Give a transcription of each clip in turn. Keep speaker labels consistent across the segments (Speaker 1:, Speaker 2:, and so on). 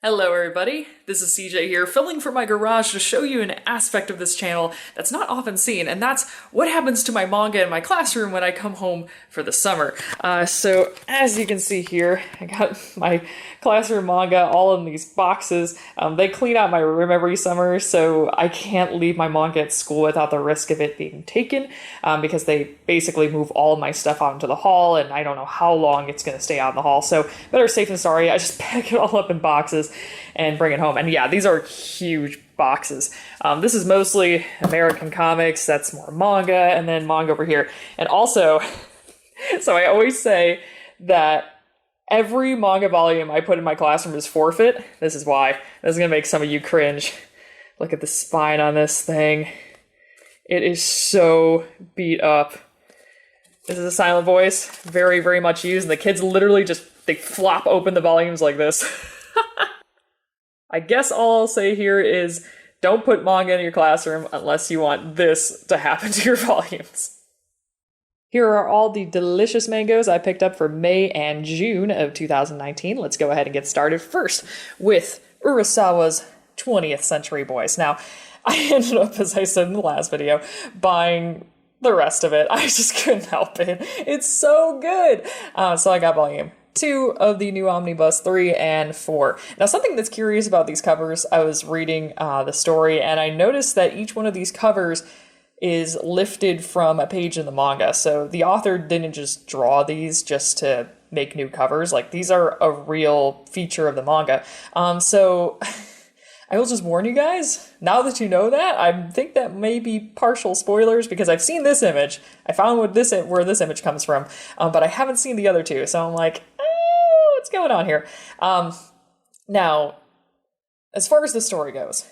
Speaker 1: Hello everybody, this is CJ here, filming from my garage to show you an aspect of this channel that's not often seen, and that's what happens to my manga in my classroom when I come home for the summer. So as you can see here, I got my classroom manga all in these boxes. They clean out my room every summer, so I can't leave my manga at school without the risk of it being taken, because they basically move all of my stuff out into the hall, and I don't know how long it's going to stay out in the hall, so better safe than sorry. I just pack it all up in boxes and bring it home. And yeah, these are huge boxes. This is mostly American comics, that's more manga, and then manga over here. And also, so I always say that every manga volume I put in my classroom is forfeit. This is why. This is gonna make some of you cringe. Look at the spine on this thing. It is so beat up. This is a silent voice, very, very much used, and the kids literally just, they flop open the volumes like this. I guess all I'll say here is don't put manga in your classroom unless you want this to happen to your volumes. Here are all the delicious mangoes I picked up for May and June of 2019. Let's go ahead and get started first with Urasawa's 20th Century Boys. Now, I ended up, as I said in the last video, buying the rest of it. I just couldn't help it. It's so good. So I got volume 2 of the new Omnibus, 3 and 4. Now, something that's curious about these covers, I was reading the story, and I noticed that each one of these covers is lifted from a page in the manga. So the author didn't just draw these just to make new covers. Like, these are a real feature of the manga. So I will just warn you guys, now that you know that, I think that may be partial spoilers because I've seen this image. I found where this image comes from, but I haven't seen the other two. So I'm like, what's going on here? Now, as far as the story goes,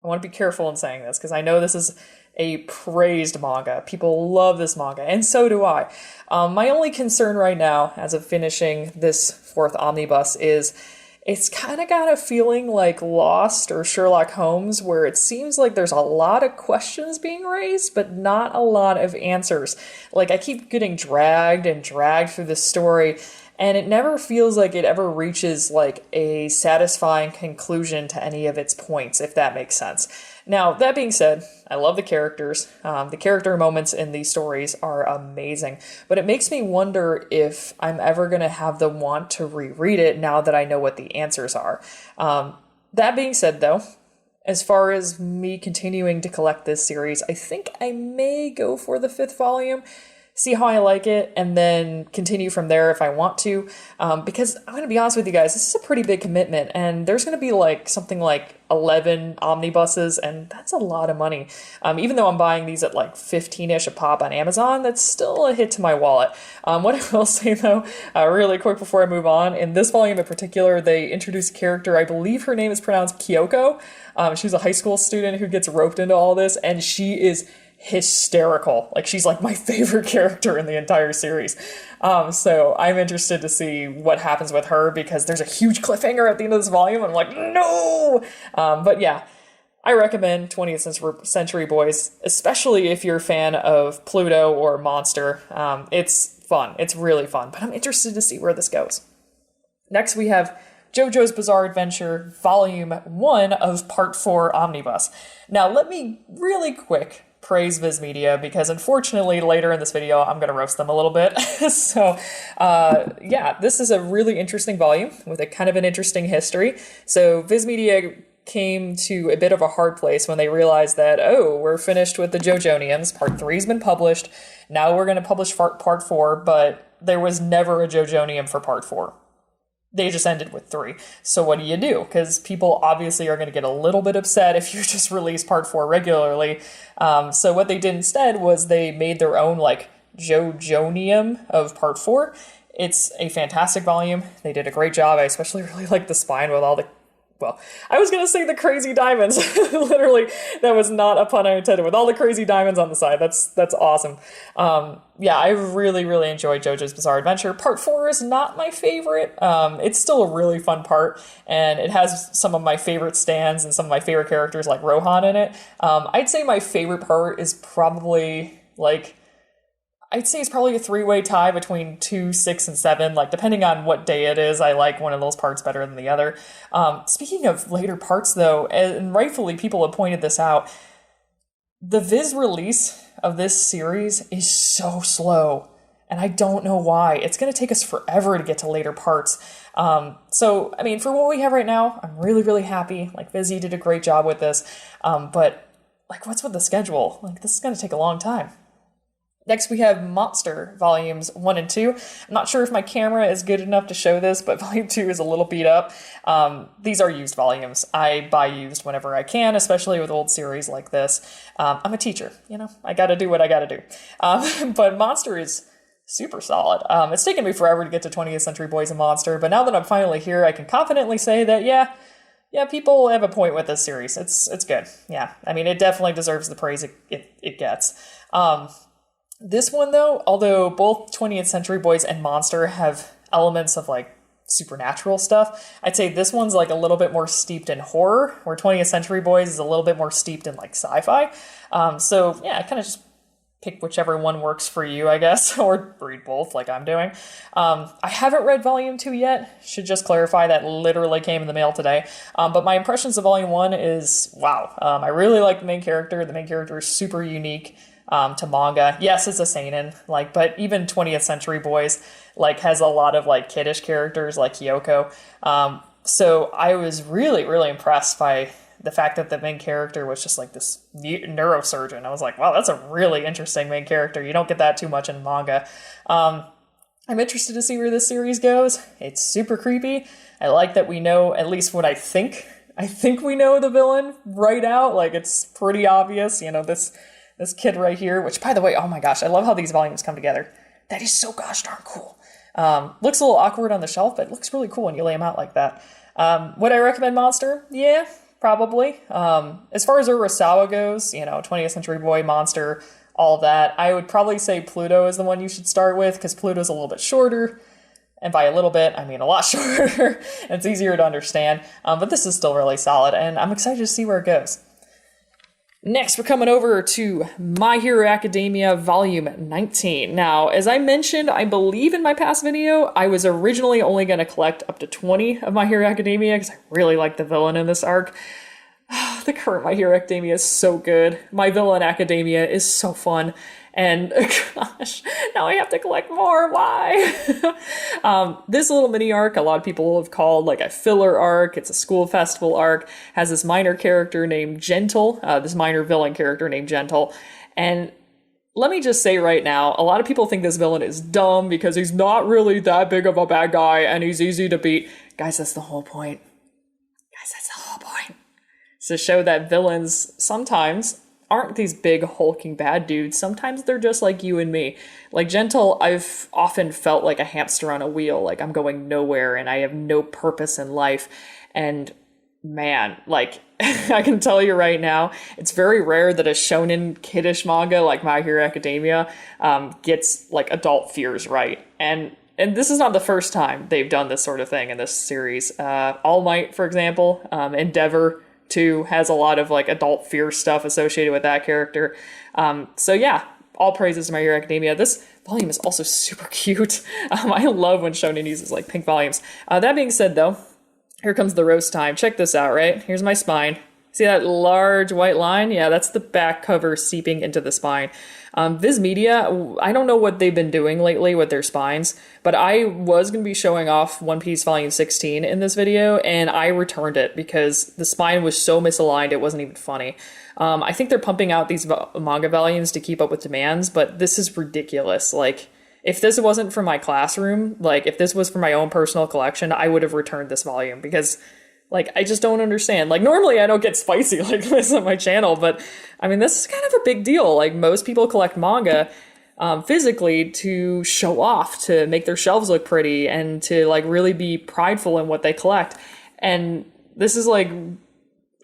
Speaker 1: I want to be careful in saying this because I know this is a praised manga. People love this manga, and so do I. My only concern right now, as of finishing this 4th omnibus, is it's kind of got a feeling like Lost or Sherlock Holmes, where it seems like there's a lot of questions being raised, but not a lot of answers. Like, I keep getting dragged and dragged through this story, and it never feels like it ever reaches like a satisfying conclusion to any of its points, if that makes sense. Now, that being said, I love the characters. The character moments in these stories are amazing, but it makes me wonder if I'm ever going to have the want to reread it now that I know what the answers are. That being said, though, as far as me continuing to collect this series, I think I may go for the 5th volume, see how I like it, and then continue from there if I want to. Because I'm going to be honest with you guys, this is a pretty big commitment, and there's going to be like something like 11 omnibuses, and that's a lot of money. Even though I'm buying these at like 15-ish a pop on Amazon, that's still a hit to my wallet. What I will say though, really quick before I move on, in this volume in particular, they introduce a character, I believe her name is pronounced Kyoko. She's a high school student who gets roped into all this, and she is hysterical. Like, she's like my favorite character in the entire series. So I'm interested to see what happens with her because there's a huge cliffhanger at the end of this volume. I'm like, no! But yeah, I recommend 20th Century Boys, especially if you're a fan of Pluto or Monster. It's fun. It's really fun, but I'm interested to see where this goes. Next, we have JoJo's Bizarre Adventure, Volume 1 of Part 4 Omnibus. Now, let me really quick praise Viz Media because unfortunately later in this video I'm going to roast them a little bit. So yeah, this is a really interesting volume with a kind of an interesting history. So Viz Media came to a bit of a hard place when they realized that, oh, we're finished with the JoJoniums. Part 3's been published. Now we're going to publish Part 4, but there was never a JoJonium for Part 4. They just ended with 3. So what do you do? Because people obviously are going to get a little bit upset if you just release Part 4 regularly. So what they did instead was they made their own like JoJonium of Part 4. It's a fantastic volume. They did a great job. I especially really like the spine with all the, well, I was going to say the crazy diamonds. Literally, that was not a pun I intended. With all the crazy diamonds on the side. That's awesome. Yeah, I really, really enjoyed JoJo's Bizarre Adventure. Part 4 is not my favorite. It's still a really fun part, and it has some of my favorite stands and some of my favorite characters like Rohan in it. I'd say my favorite part is probably like, I'd say it's probably a three-way tie between 2, 6, and 7. Like, depending on what day it is, I like one of those parts better than the other. Speaking of later parts, though, and rightfully people have pointed this out, the Viz release of this series is so slow, and I don't know why. It's going to take us forever to get to later parts. So, I mean, for what we have right now, I'm really, really happy. Like, Vizzy did a great job with this. But, like, what's with the schedule? Like, this is going to take a long time. Next, we have Monster Volumes 1 and 2. I'm not sure if my camera is good enough to show this, but Volume 2 is a little beat up. These are used volumes. I buy used whenever I can, especially with old series like this. I'm a teacher, you know? I gotta do what I gotta do. But Monster is super solid. It's taken me forever to get to 20th Century Boys and Monster, but now that I'm finally here, I can confidently say that, yeah, people have a point with this series. It's good. Yeah, I mean, it definitely deserves the praise it gets. This one, though, although both 20th Century Boys and Monster have elements of, like, supernatural stuff, I'd say this one's, like, a little bit more steeped in horror, where 20th Century Boys is a little bit more steeped in, like, sci-fi. So, yeah, I kind of just pick whichever one works for you, I guess, or read both like I'm doing. I haven't read Volume 2 yet. Should just clarify that literally came in the mail today. But my impressions of Volume 1 is, wow. I really like the main character. The main character is super unique. To manga. Yes, it's a seinen, like, but even 20th Century Boys, like, has a lot of, like, kiddish characters, like Kyoko. So I was really, really impressed by the fact that the main character was just, like, this neurosurgeon. I was like, wow, that's a really interesting main character. You don't get that too much in manga. I'm interested to see where this series goes. It's super creepy. I like that we know, at least what I think we know the villain right out. Like, it's pretty obvious, you know, this kid right here, which, by the way, oh my gosh, I love how these volumes come together. That is so gosh darn cool. Looks a little awkward on the shelf, but it looks really cool when you lay them out like that. Would I recommend Monster? Yeah, probably. As far as Urasawa goes, you know, 20th Century Boy, Monster, all of that, I would probably say Pluto is the one you should start with, because Pluto's a little bit shorter. And by a little bit, I mean a lot shorter. It's easier to understand. But this is still really solid, and I'm excited to see where it goes. Next, we're coming over to My Hero Academia Volume 19. Now, as I mentioned, I believe in my past video, I was originally only going to collect up to 20 of My Hero Academia because I really like the villain in this arc. The current My Hero Academia is so good. My Villain Academia is so fun. And gosh, now I have to collect more. Why? This little mini arc, a lot of people have called like a filler arc. It's a school festival arc. Has this minor character named Gentle, this minor villain character named Gentle. And let me just say right now, a lot of people think this villain is dumb because he's not really that big of a bad guy and he's easy to beat. Guys, that's the whole point. It's to show that villains sometimes aren't these big hulking bad dudes. Sometimes they're just like you and me. Like Gentle, I've often felt like a hamster on a wheel, like I'm going nowhere and I have no purpose in life. And man, like I can tell you right now, it's very rare that a shonen kiddish manga like My Hero Academia gets like adult fears right. And this is not the first time they've done this sort of thing in this series. All Might, for example, Endeavor 2 has a lot of like adult fear stuff associated with that character. So yeah, all praises to My Hero Academia. This volume is also super cute. I love when shonen uses like pink volumes. That being said though, here comes the roast time. Check this out, right? Here's my spine. See that large white line? Yeah, that's the back cover seeping into the spine. Viz Media, I don't know what they've been doing lately with their spines, but I was going to be showing off One Piece Volume 16 in this video, and I returned it because the spine was so misaligned it wasn't even funny. I think they're pumping out these manga volumes to keep up with demands, but this is ridiculous. Like, if this wasn't for my classroom, like, if this was for my own personal collection, I would have returned this volume because... like, I just don't understand. Like, normally I don't get spicy like this on my channel, but, I mean, this is kind of a big deal. Like, most people collect manga physically to show off, to make their shelves look pretty, and to, like, really be prideful in what they collect. And this is, like,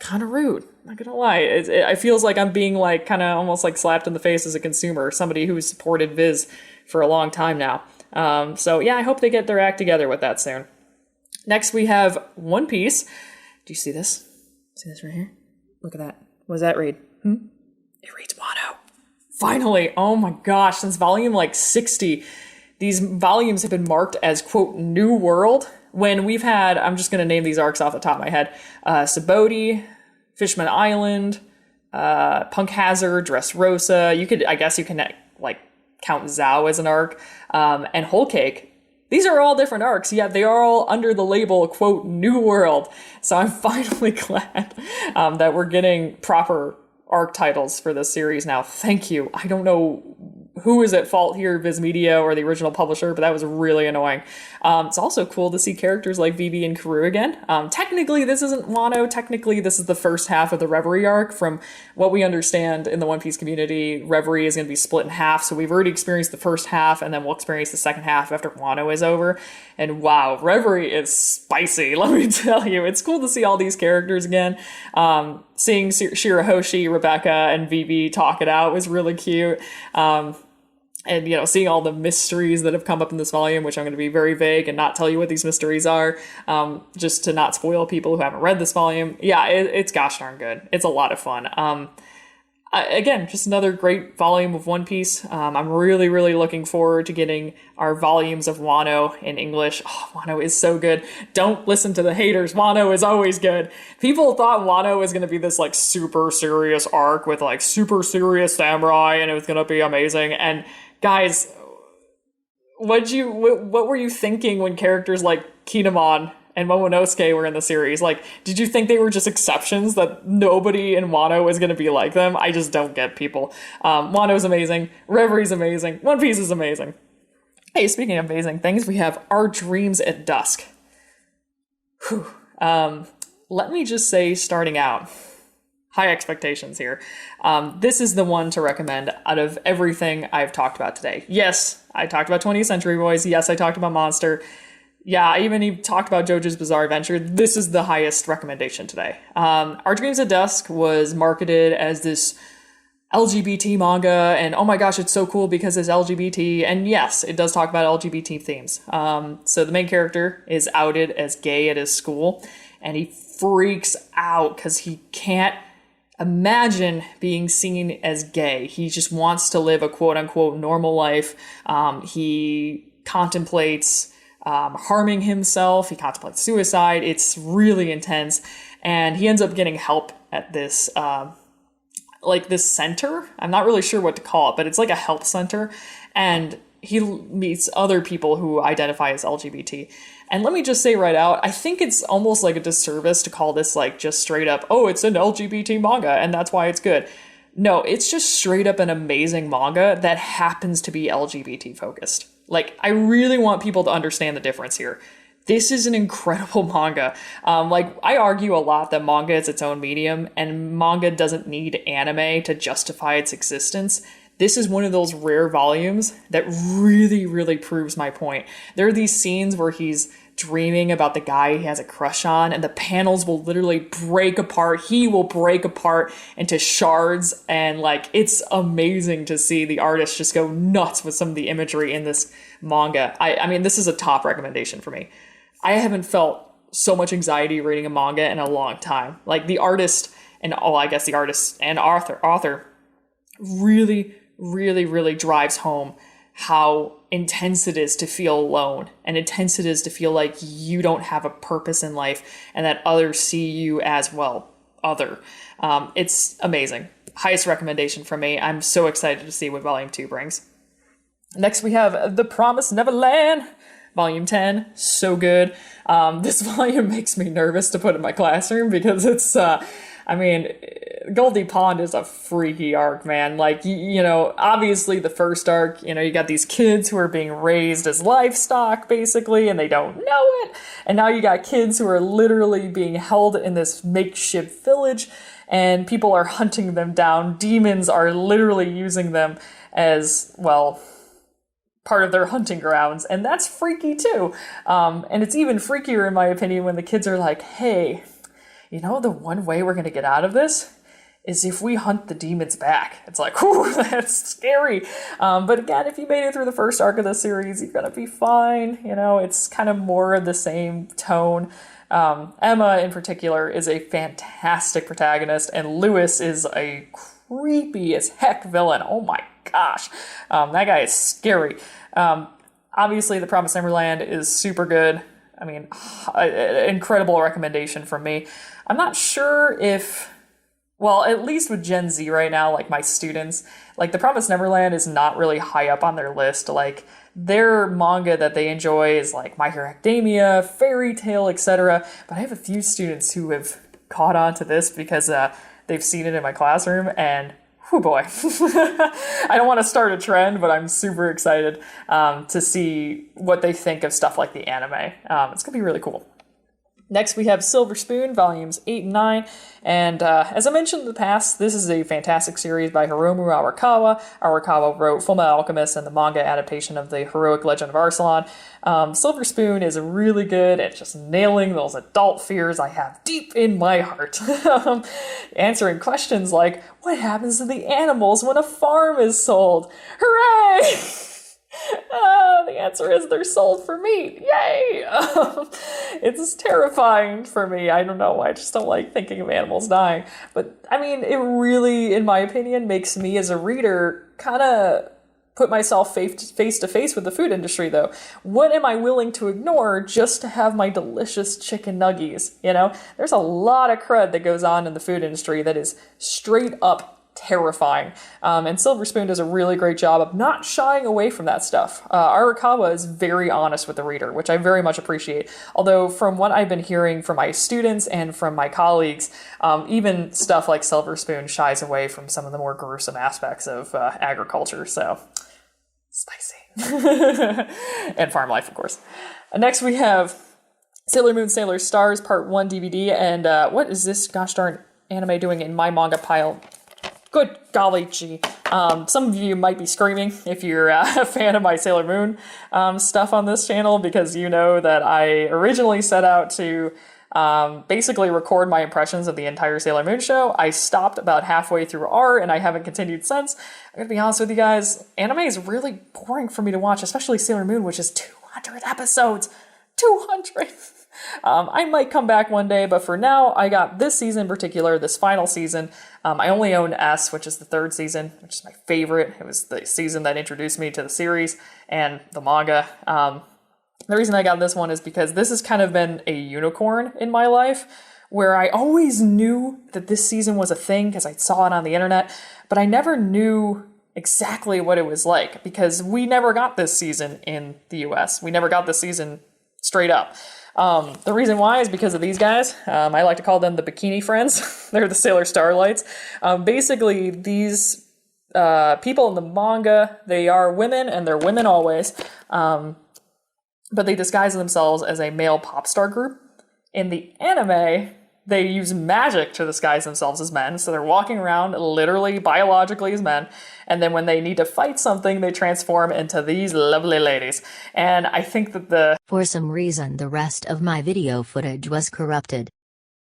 Speaker 1: kind of rude. Not gonna lie. It feels like I'm being, like, kind of almost, like, slapped in the face as a consumer, somebody who's supported Viz for a long time now. So, yeah, I hope they get their act together with that soon. Next, we have One Piece. Do you see this? See this right here? Look at that. What does that read? It reads Wano. Finally, oh my gosh, since volume like 60, these volumes have been marked as, quote, New World, when we've had, I'm just going to name these arcs off the top of my head, Saboti, Fishman Island, Punk Hazard, Dressrosa. I guess you can like count Zao as an arc, and Whole Cake. These are all different arcs, yet they are all under the label, quote, New World. So I'm finally glad that we're getting proper arc titles for this series now. Thank you. I don't know who is at fault here, Viz Media or the original publisher, but that was really annoying. It's also cool to see characters like Vivi and Karu again. Technically, this isn't Wano. Technically, this is the first half of the Reverie arc. From what we understand in the One Piece community, Reverie is going to be split in half. So we've already experienced the first half, and then we'll experience the second half after Wano is over. And wow, Reverie is spicy, let me tell you. It's cool to see all these characters again. Seeing Shirahoshi, Rebecca, and Vivi talk it out was really cute. And, you know, seeing all the mysteries that have come up in this volume, which I'm going to be very vague and not tell you what these mysteries are, just to not spoil people who haven't read this volume. Yeah, it's gosh darn good. It's a lot of fun. Again, just another great volume of One Piece. I'm really, really looking forward to getting our volumes of Wano in English. Oh, Wano is so good. Don't listen to the haters. Wano is always good. People thought Wano was going to be this like super serious arc with like super serious samurai and it was going to be amazing. And guys, what were you thinking when characters like Kinemon and Momonosuke were in the series? Like, did you think they were just exceptions, that nobody in Wano is going to be like them? I just don't get people. Wano's amazing. Reverie's amazing. One Piece is amazing. Hey, speaking of amazing things, we have Our Dreams at Dusk. Whew. Let me just say, starting out, high expectations here. This is the one to recommend out of everything I've talked about today. Yes, I talked about 20th Century Boys. Yes, I talked about Monster. Yeah, I even talked about JoJo's Bizarre Adventure. This is the highest recommendation today. Our Dreams at Dusk was marketed as this LGBT manga, and oh my gosh, it's so cool because it's LGBT, and yes, it does talk about LGBT themes. So the main character is outed as gay at his school, and he freaks out because he can't imagine being seen as gay. He just wants to live a quote-unquote normal life. He contemplates harming himself. He contemplates suicide. It's really intense. And he ends up getting help at this, like this center. I'm not really sure what to call it, but it's like a help center. And he meets other people who identify as LGBT. And let me just say right out, I think it's almost like a disservice to call this like just straight up, oh, it's an LGBT manga and that's why it's good. No, it's just straight up an amazing manga that happens to be LGBT focused. Like, I really want people to understand the difference here. This is an incredible manga. Like, I argue a lot that manga is its own medium, and manga doesn't need anime to justify its existence. This is one of those rare volumes that really, really proves my point. There are these scenes where he's dreaming about the guy he has a crush on, and the panels will literally break apart. He will break apart into shards, and like, it's amazing to see the artist just go nuts with some of the imagery in this manga. I mean, this is a top recommendation for me. I haven't felt so much anxiety reading a manga in a long time. Like, the artist and author really, really, really drives home how intense it is to feel alone, and intense it is to feel like you don't have a purpose in life and that others see you as, well, other. It's amazing. Highest recommendation from me. I'm so excited to see what Volume 2 brings. Next, we have The Promised Neverland, Volume 10. So good. This volume makes me nervous to put in my classroom because it's, Goldie Pond is a freaky arc, man. Like, you know, obviously the first arc, you know, you got these kids who are being raised as livestock, basically, and they don't know it. And now you got kids who are literally being held in this makeshift village, and people are hunting them down. Demons are literally using them as, well, part of their hunting grounds, and that's freaky too. And it's even freakier, in my opinion, when the kids are like, hey, you know, the one way we're going to get out of this is if we hunt the demons back. It's like, whew, that's scary. But again, if you made it through the first arc of the series, you're going to be fine. You know, it's kind of more of the same tone. Emma, in particular, is a fantastic protagonist, and Lewis is a creepy as heck villain. Oh my gosh. That guy is scary. Obviously, The Promised Neverland is super good. I mean, incredible recommendation from me. I'm not sure if, well, at least with Gen Z right now, like my students, like The Promised Neverland is not really high up on their list. Like their manga that they enjoy is like My Hero Academia, Fairy Tail, etc. But I have a few students who have caught on to this because they've seen it in my classroom, and oh boy. I don't want to start a trend, but I'm super excited to see what they think of stuff like the anime. It's going to be really cool. Next, we have Silver Spoon, volumes 8 and 9. And as I mentioned in the past, this is a fantastic series by Hiromu Arakawa. Arakawa wrote Fullmetal Alchemist and the manga adaptation of the heroic legend of Arsalan. Silver Spoon is really good at just nailing those adult fears I have deep in my heart. Answering questions like, what happens to the animals when a farm is sold? Hooray! The answer is they're sold for meat. Yay! It's terrifying for me. I don't know. I just don't like thinking of animals dying. But, I mean, it really, in my opinion, makes me as a reader kind of put myself face to face with the food industry, though. What am I willing to ignore just to have my delicious chicken nuggies? You know, there's a lot of crud that goes on in the food industry that is straight up terrifying. And Silver Spoon does a really great job of not shying away from that stuff. Arakawa is very honest with the reader, which I very much appreciate. Although from what I've been hearing from my students and from my colleagues, even stuff like Silver Spoon shies away from some of the more gruesome aspects of agriculture. So, spicy. And farm life, of course. Next we have Sailor Moon, Sailor Stars Part 1 DVD. And what is this gosh darn anime doing in my manga pile? Good golly gee. Some of you might be screaming if you're a fan of my Sailor Moon stuff on this channel, because you know that I originally set out to basically record my impressions of the entire Sailor Moon show. I stopped about halfway through R, and I haven't continued since. I'm gonna be honest with you guys, anime is really boring for me to watch, especially Sailor Moon, which is 200 episodes. 200! I might come back one day, but for now, I got this season in particular, this final season. I only own S, which is the third season, which is my favorite. It was the season that introduced me to the series and the manga. The reason I got this one is because this has kind of been a unicorn in my life, where I always knew that this season was a thing because I saw it on the internet, but I never knew exactly what it was like, because we never got this season in the US. We never got this season straight up. The reason why is because of these guys. I like to call them the Bikini Friends. They're the Sailor Starlights. Basically, these people in the manga, they are women, and they're women always, but they disguise themselves as a male pop star group. In the anime, they use magic to disguise themselves as men, so they're walking around literally, biologically as men, and then when they need to fight something, they transform into these lovely ladies. And I think that
Speaker 2: For some reason the rest of my video footage was corrupted.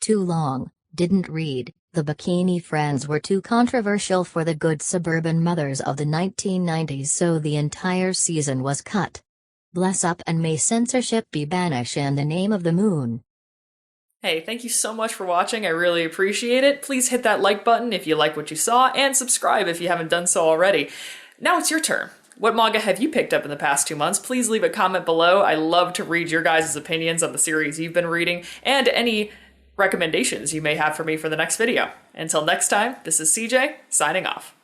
Speaker 2: Too long, didn't read, the Bikini Friends were too controversial for the good suburban mothers of the 1990s, so the entire season was cut. Bless up and may censorship be banished in the name of the moon.
Speaker 1: Hey, thank you so much for watching. I really appreciate it. Please hit that like button if you like what you saw, and subscribe if you haven't done so already. Now it's your turn. What manga have you picked up in the past 2 months? Please leave a comment below. I love to read your guys' opinions on the series you've been reading, and any recommendations you may have for me for the next video. Until next time, this is CJ, signing off.